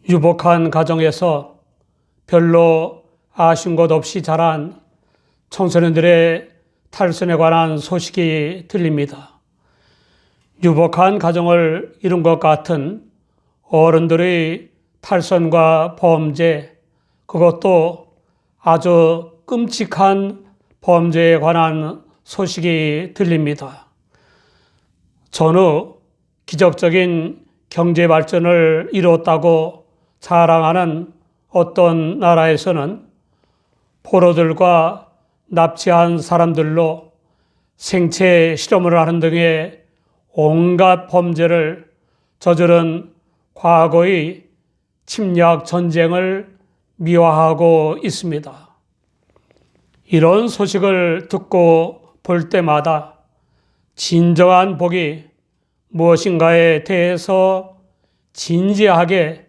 유복한 가정에서 별로 아쉬운 것 없이 자란 청소년들의 탈선에 관한 소식이 들립니다. 유복한 가정을 이룬 것 같은 어른들의 탈선과 범죄, 그것도 아주 끔찍한 범죄에 관한 소식이 들립니다. 전후 기적적인 경제 발전을 이루었다고 자랑하는 어떤 나라에서는 포로들과 납치한 사람들로 생체 실험을 하는 등의 온갖 범죄를 저지른 과거의 침략 전쟁을 미화하고 있습니다. 이런 소식을 듣고 볼 때마다 진정한 복이 무엇인가에 대해서 진지하게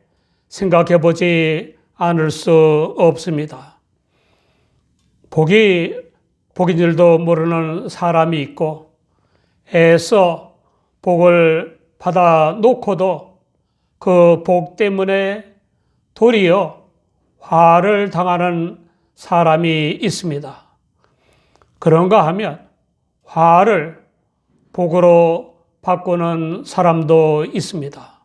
생각해 보지 않을 수 없습니다. 복인 줄도 모르는 사람이 있고 애써 복을 받아 놓고도 그 복 때문에 도리어 화를 당하는 사람이 있습니다. 그런가 하면 화를 복으로 바꾸는 사람도 있습니다.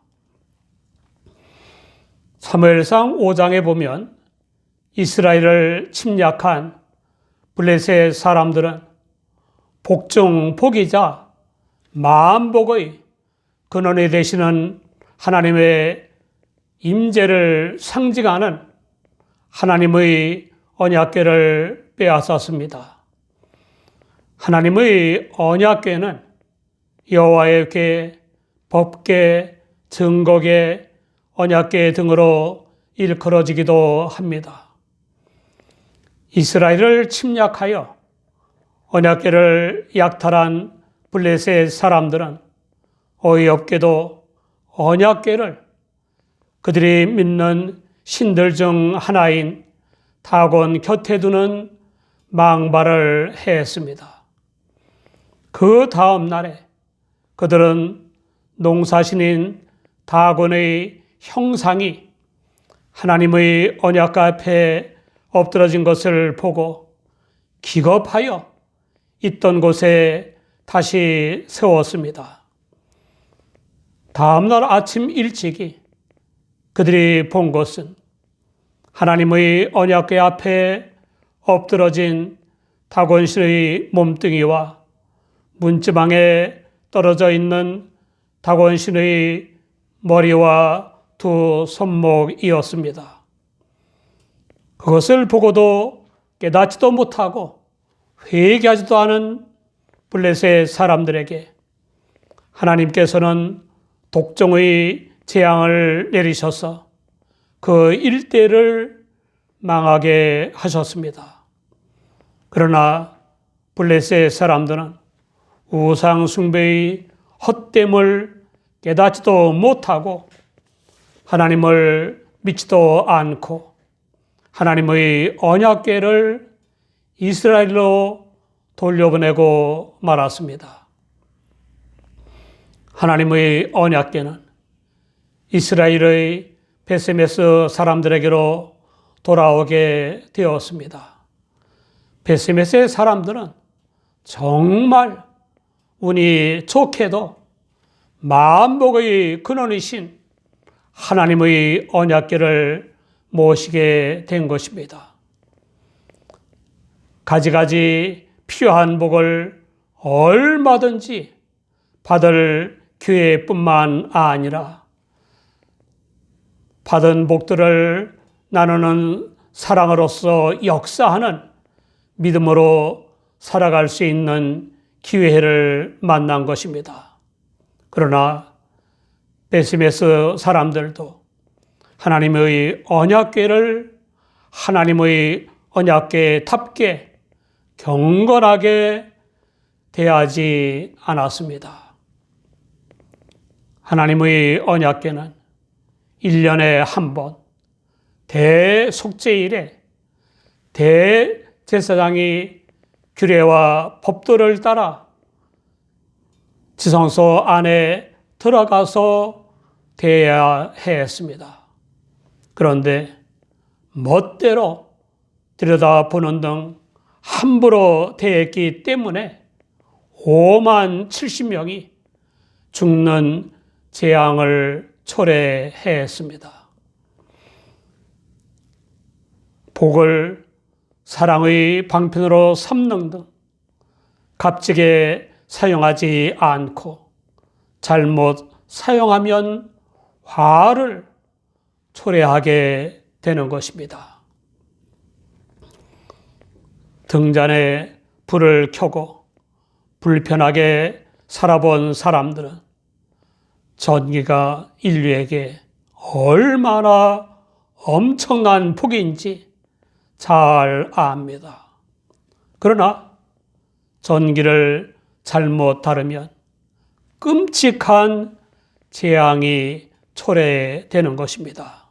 사무엘상 5장에 보면 이스라엘을 침략한 블레셋 사람들은 복 중 복이자 만복의 근원이 되시는 하나님의 임재를 상징하는 하나님의 언약궤를 빼앗았습니다. 하나님의 언약궤는 여호와의 궤, 법궤, 증거궤, 언약궤 등으로 일컬어지기도 합니다. 이스라엘을 침략하여 언약궤를 약탈한 블레셋 사람들은 어이없게도 언약궤를 그들이 믿는 신들 중 하나인 다곤 곁에 두는 망발을 했습니다. 그 다음 날에 그들은 농사신인 다곤의 형상이 하나님의 언약궤 앞에 엎드러진 것을 보고 기겁하여 있던 곳에 다시 세웠습니다. 다음 날 아침 일찍이 그들이 본 것은 하나님의 언약궤 앞에 엎드러진 다곤신의 몸뚱이와 문지방에 떨어져 있는 다곤신의 머리와 두 손목이었습니다. 그것을 보고도 깨닫지도 못하고 회개하지도 않은 블레셋 사람들에게 하나님께서는 독종의 재앙을 내리셔서 그 일대를 망하게 하셨습니다. 그러나 블레셋 사람들은 우상 숭배의 헛됨을 깨닫지도 못하고 하나님을 믿지도 않고 하나님의 언약궤를 이스라엘로 돌려보내고 말았습니다. 하나님의 언약궤는 이스라엘의 베세메스 사람들에게로 돌아오게 되었습니다. 베세메스의 사람들은 정말 운이 좋게도 만복의 근원이신 하나님의 언약궤를 모시게 된 것입니다. 가지가지 필요한 복을 얼마든지 받을 기회뿐만 아니라 받은 복들을 나누는 사랑으로서 역사하는 믿음으로 살아갈 수 있는 기회를 만난 것입니다. 그러나 베세메스 사람들도 하나님의 언약궤를 하나님의 언약궤답게 경건하게 대하지 않았습니다. 하나님의 언약궤는 1년에 한 번 대속죄일에 대제사장이 규례와 법도를 따라 지성소 안에 들어가서 대해야 했습니다. 그런데 멋대로 들여다보는 등 함부로 대했기 때문에 5만 70명이 죽는 재앙을 초래했습니다. 복을 사랑의 방편으로 삼는 등 값지게 사용하지 않고 잘못 사용하면 화를 초래하게 되는 것입니다. 등잔에 불을 켜고 불편하게 살아본 사람들은 전기가 인류에게 얼마나 엄청난 복인지 잘 압니다. 그러나 전기를 잘못 다루면 끔찍한 재앙이 초래되는 것입니다.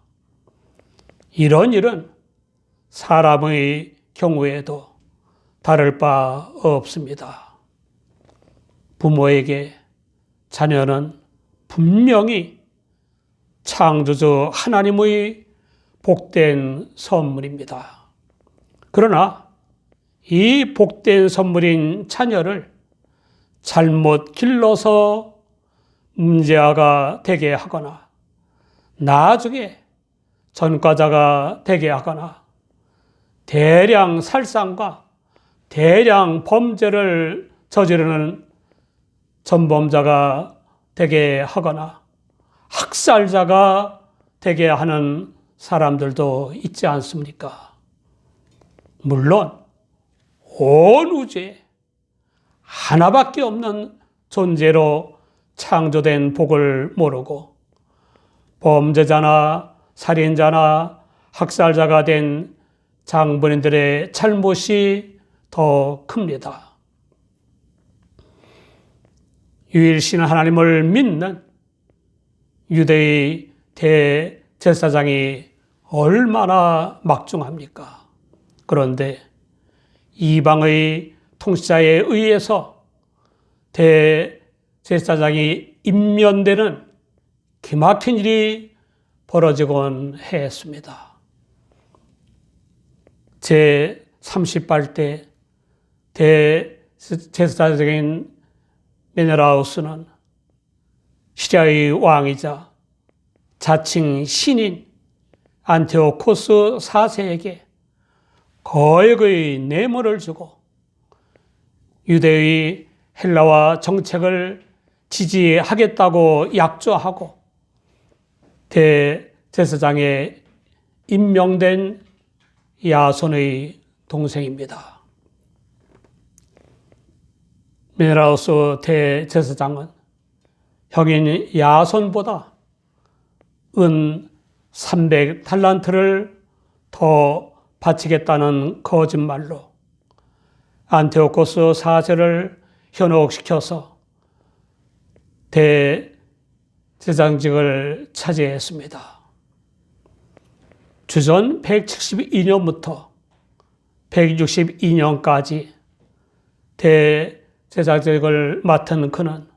이런 일은 사람의 경우에도 다를 바 없습니다. 부모에게 자녀는 분명히 창조주 하나님의 복된 선물입니다. 그러나 이 복된 선물인 자녀를 잘못 길러서 문제아가 되게 하거나 나중에 전과자가 되게 하거나 대량 살상과 대량 범죄를 저지르는 전범자가 되게 하거나 학살자가 되게 하는 사람들도 있지 않습니까? 물론 온 우주에 하나밖에 없는 존재로 창조된 복을 모르고 범죄자나 살인자나 학살자가 된 장본인들의 잘못이 더 큽니다. 유일신 하나님을 믿는 유대의 대제사장이 얼마나 막중합니까? 그런데 이방의 통치자에 의해서 대제사장이 임면되는 기막힌 일이 벌어지곤 했습니다. 제38대 대제사장인 메네라우스는 시리아의 왕이자 자칭 신인 안티오코스 4세에게 거액의 뇌물을 주고 유대의 헬라화 정책을 지지하겠다고 약조하고 대제사장에 임명된 야손의 동생입니다. 메네라우스 대제사장은 형인 야손보다 은 300달란트를 더 바치겠다는 거짓말로 안티오코스 4세를 현혹시켜서 대제사장직을 차지했습니다. 주전 172년부터 162년까지 대제사장직을 맡은 그는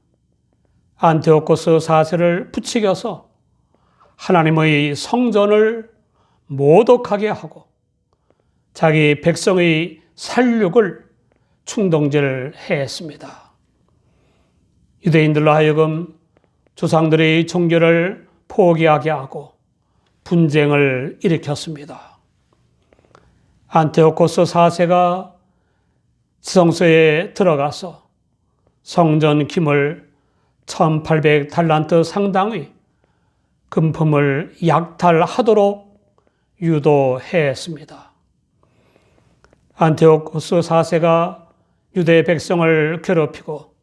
안티오코스 4세를 부추겨서 하나님의 성전을 모독하게 하고 자기 백성의 살육을 충동질했습니다. 유대인들로 하여금 조상들의 종교를 포기하게 하고 분쟁을 일으켰습니다. 안티오코스 4세가 지성소에 들어가서 성전 기물 1800달란트 상당의 금품을 약탈하도록 유도했습니다. 안티오코스 4세가 유대 백성을 괴롭히고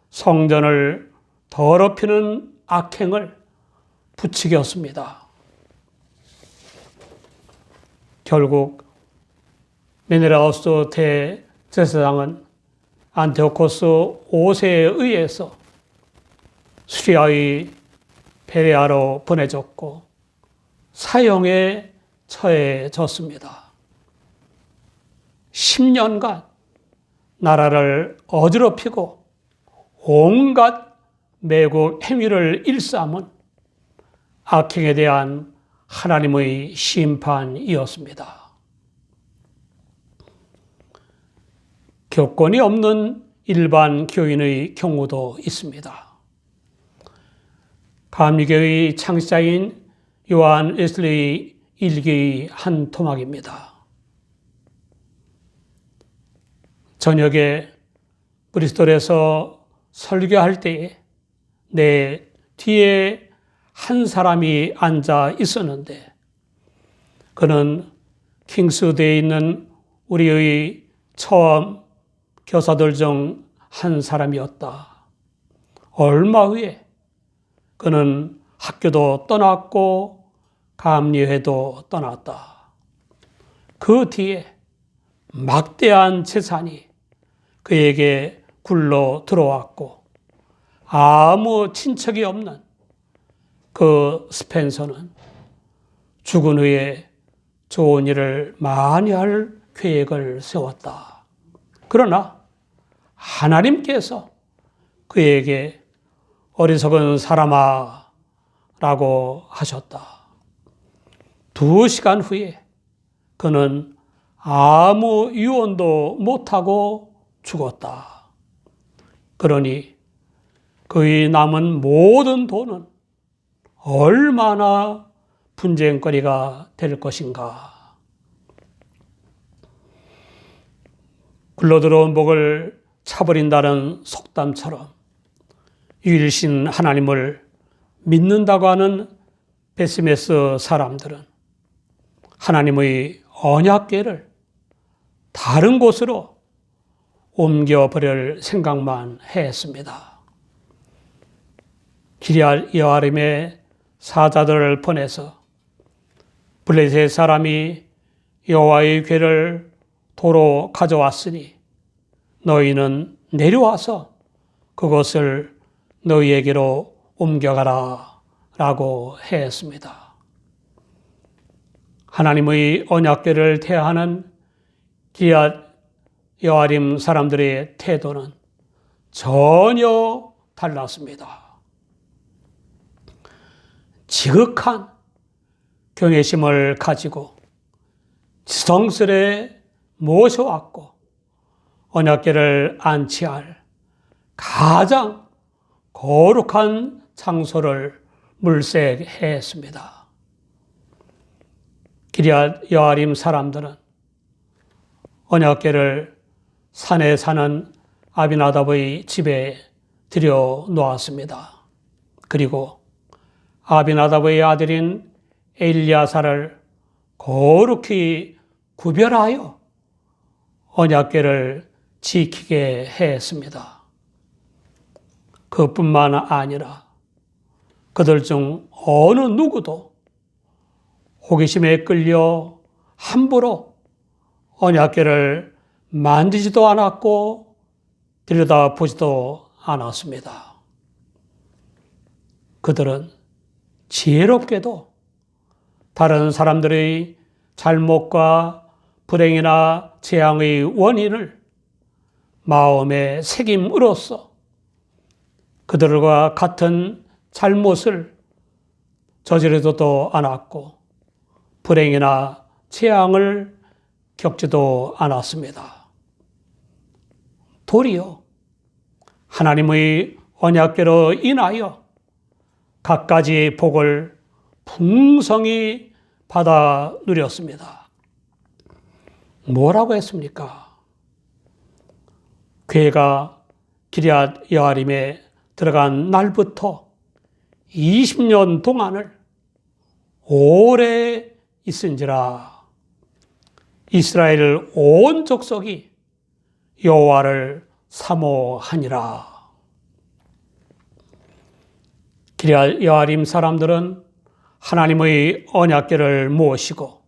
성전을 더럽히는 악행을 부추겼습니다. 결국 메네라우스 대제사장은 안티오코스 5세에 의해서 시리아의 베레아로 보내졌고 사형에 처해졌습니다. 10년간 나라를 어지럽히고 온갖 매국 행위를 일삼은 악행에 대한 하나님의 심판이었습니다. 교권이 없는 일반 교인의 경우도 있습니다. 감리교의 창시자인 요한 웨슬리 일기의 한 토막입니다. 저녁에 브리스톨에서 설교할 때에 내 뒤에 한 사람이 앉아 있었는데 그는 킹스대에 있는 우리의 처음 교사들 중 한 사람이었다. 얼마 후에 그는 학교도 떠났고 감리회도 떠났다. 그 뒤에 막대한 재산이 그에게 굴러 들어왔고 아무 친척이 없는 그 스펜서는 죽은 후에 좋은 일을 많이 할 계획을 세웠다. 그러나 하나님께서 그에게 어리석은 사람아 라고 하셨다. 2시간 후에 그는 아무 유언도 못하고 죽었다. 그러니 그의 남은 모든 돈은 얼마나 분쟁거리가 될 것인가. 굴러들어온 복을 차버린다는 속담처럼 유일신 하나님을 믿는다고 하는 베스메스 사람들은 하나님의 언약궤를 다른 곳으로 옮겨버릴 생각만 했습니다. 기럇 여아림의 사자들을 보내서 블레셋 사람이 여호와의 궤를 도로 가져왔으니 너희는 내려와서 그것을 너희에게로 옮겨가라 라고 했습니다. 하나님의 언약궤를 태하는 기럇 여아림 사람들의 태도는 전혀 달랐습니다. 지극한 경외심을 가지고 지성스레 모셔왔고 언약궤를 안치할 가장 거룩한 장소를 물색했습니다. 기럇 여아림 사람들은 언약궤를 산에 사는 아비나답의 집에 들여놓았습니다. 그리고 아비나답의 아들인 엘리야사를 거룩히 구별하여 언약궤를 지키게 했습니다. 그뿐만 아니라 그들 중 어느 누구도 호기심에 끌려 함부로 언약궤를 만지지도 않았고 들여다보지도 않았습니다. 그들은 지혜롭게도 다른 사람들의 잘못과 불행이나 재앙의 원인을 마음에 새김으로써 그들과 같은 잘못을 저지르지도 않았고 불행이나 재앙을 겪지도 않았습니다. 도리어 하나님의 언약궤로 인하여 갖가지 복을 풍성히 받아 누렸습니다. 뭐라고 했습니까? 궤가 기럇 여아림에 들어간 날부터 20년 동안을 오래 있은지라 이스라엘 온 족속이 여호와를 사모하니라. 기럇 여아림 사람들은 하나님의 언약궤를 모시고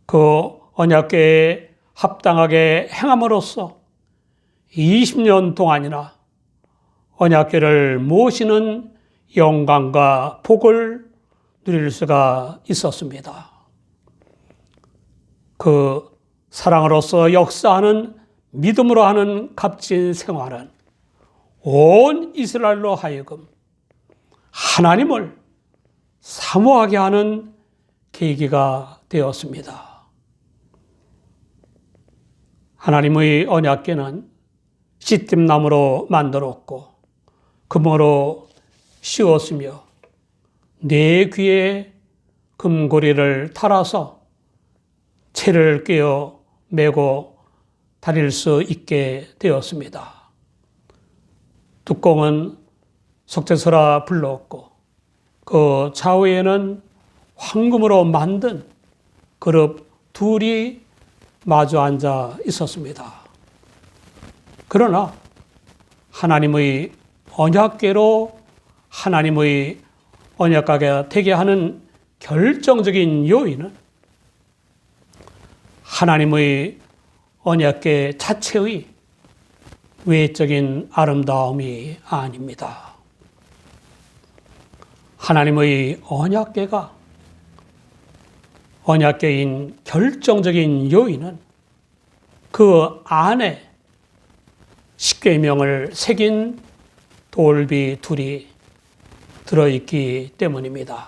그 언약궤에 합당하게 행함으로써 20년 동안이나 언약궤를 모시는 영광과 복을 누릴 수가 있었습니다. 그 사랑으로서 역사하는 믿음으로 하는 값진 생활은 온 이스라엘로 하여금 하나님을 사모하게 하는 계기가 되었습니다. 하나님의 언약궤는 시뜸나무로 만들었고 금으로 씌웠으며 네 귀에 금고리를 달아서 채를 꿰어 메고 다닐 수 있게 되었습니다. 뚜껑은 석재소라 불렀고 그 좌우에는 황금으로 만든 그릇 둘이 마주 앉아 있었습니다. 그러나 하나님의 언약궤로 하나님의 언약궤가 되게 하는 결정적인 요인은 하나님의 언약궤 자체의 외적인 아름다움이 아닙니다. 하나님의 언약궤인 결정적인 요인은 그 안에 십계명을 새긴 돌비 둘이 들어있기 때문입니다.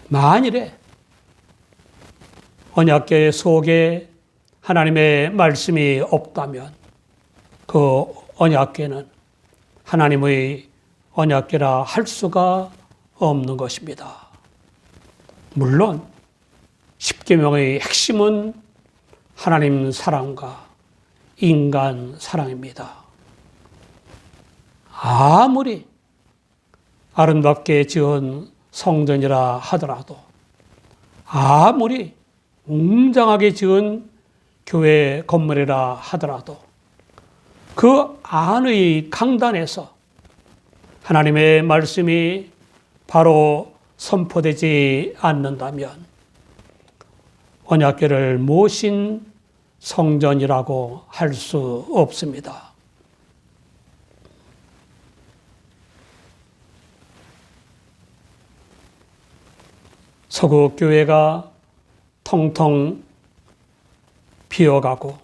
만일에 언약궤 속에 하나님의 말씀이 없다면 그 언약궤는 하나님의 언약궤라 할 수가 없는 것입니다. 물론 십계명의 핵심은 하나님 사랑과 인간 사랑입니다. 아무리 아름답게 지은 성전이라 하더라도 아무리 웅장하게 지은 교회 건물이라 하더라도 그 안의 강단에서 하나님의 말씀이 바로 선포되지 않는다면 언약궤를 모신 성전이라고 할 수 없습니다. 서구 교회가 텅텅 비어가고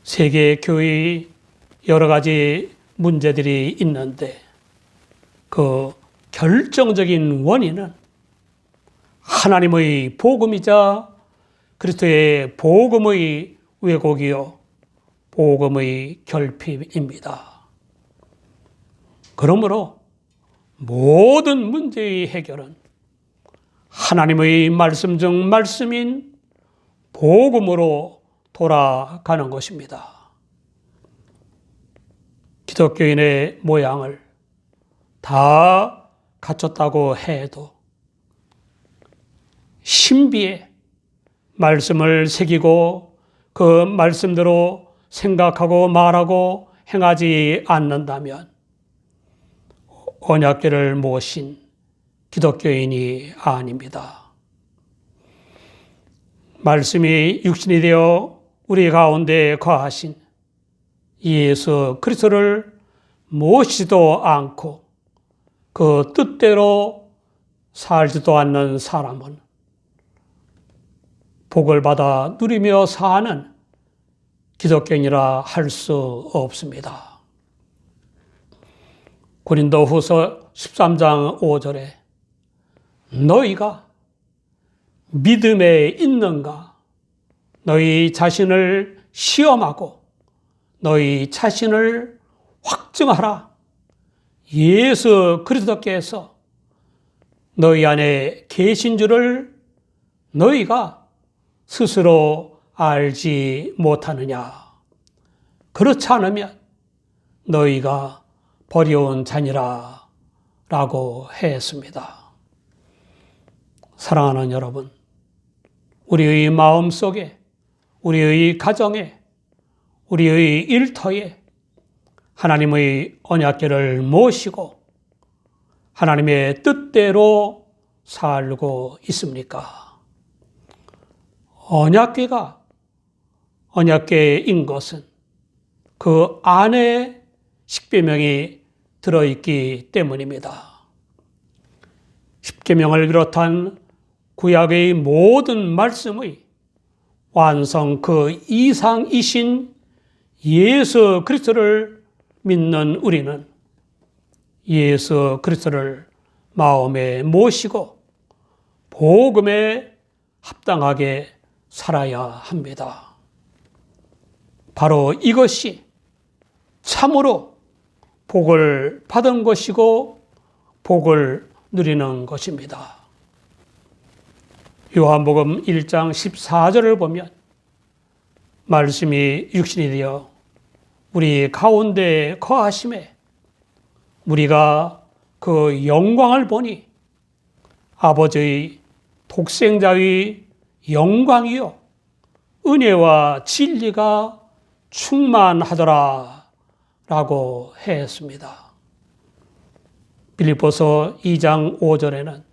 세계 교회의 여러 가지 문제들이 있는데 그 결정적인 원인은 하나님의 복음이자 그리스도의 복음의 왜곡이요 복음의 결핍입니다. 그러므로 모든 문제의 해결은 하나님의 말씀 중 말씀인 복음으로 돌아가는 것입니다. 기독교인의 모양을 다 갖췄다고 해도 신비에 말씀을 새기고 그 말씀대로 생각하고 말하고 행하지 않는다면 언약궤를 모신 기독교인이 아닙니다. 말씀이 육신이 되어 우리 가운데 거하신 예수 그리스도를 모시지도 않고 그 뜻대로 살지도 않는 사람은 복을 받아 누리며 사는 기독교인이라 할 수 없습니다. 고린도후서 13장 5절에 너희가 믿음에 있는가 너희 자신을 시험하고 너희 자신을 확증하라. 예수 그리스도께서 너희 안에 계신 줄을 너희가 스스로 알지 못하느냐. 그렇지 않으면 너희가 버려온 자니라 라고 했습니다. 사랑하는 여러분, 우리의 마음속에, 우리의 가정에, 우리의 일터에 하나님의 언약궤를 모시고 하나님의 뜻대로 살고 있습니까? 언약궤인 것은 그 안에 십계명이 들어있기 때문입니다. 십계명을 비롯한 구약의 모든 말씀의 완성 그 이상이신 예수 그리스도를 믿는 우리는 예수 그리스도를 마음에 모시고 복음에 합당하게 살아야 합니다. 바로 이것이 참으로 복을 받은 것이고 복을 누리는 것입니다. 요한복음 1장 14절을 보면 말씀이 육신이 되어 우리 가운데 거하심에 우리가 그 영광을 보니 아버지의 독생자의 영광이요 은혜와 진리가 충만하더라 라고 했습니다. 빌립보서 2장 5절에는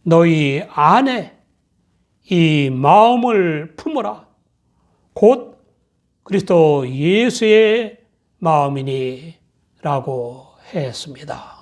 너희 안에 이 마음을 품으라 곧 그리스도 예수의 마음이니 라고 했습니다.